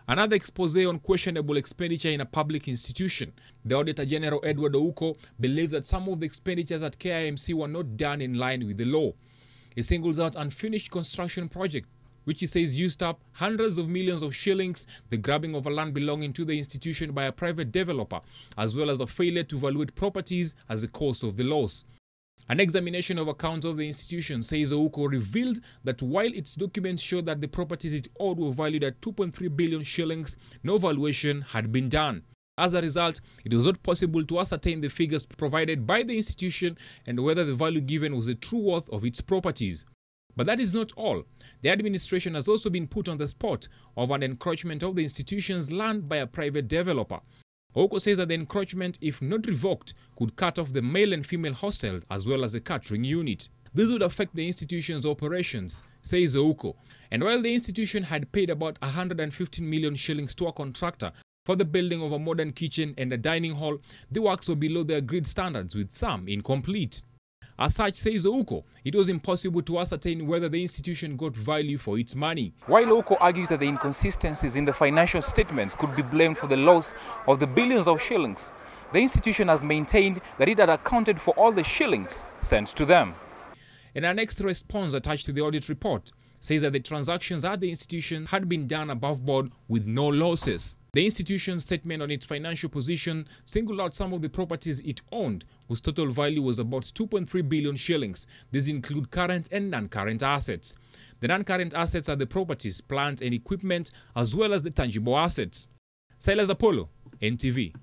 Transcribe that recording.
Another expose on questionable expenditure in a public institution. The Auditor-General Edward Ouko believes that some of the expenditures at KIMC were not done in line with the law. He singles out unfinished construction project, which he says used up hundreds of millions of shillings, the grabbing of a land belonging to the institution by a private developer, as well as a failure to evaluate properties as a cause of the loss. An examination of accounts of the institution, says Ouko, revealed that while its documents showed that the properties it owned were valued at 2.3 billion shillings, no valuation had been done. As a result, it was not possible to ascertain the figures provided by the institution and whether the value given was the true worth of its properties. But that is not all. The administration has also been put on the spot of an encroachment of the institution's land by a private developer. Ouko says that the encroachment, if not revoked, could cut off the male and female hostel as well as the catering unit. This would affect the institution's operations, says Ouko. And while the institution had paid about 115 million shillings to a contractor for the building of a modern kitchen and a dining hall, the works were below the agreed standards, with some incomplete. As such, says Ouko, it was impossible to ascertain whether the institution got value for its money. While Ouko argues that the inconsistencies in the financial statements could be blamed for the loss of the billions of shillings, the institution has maintained that it had accounted for all the shillings sent to them. An annexed response attached to the audit report says that the transactions at the institution had been done above board with no losses. The institution's statement on its financial position singled out some of the properties it owned, whose total value was about 2.3 billion shillings. These include current and non-current assets. The non-current assets are the properties, plant and equipment, as well as the tangible assets. Silas, NTV.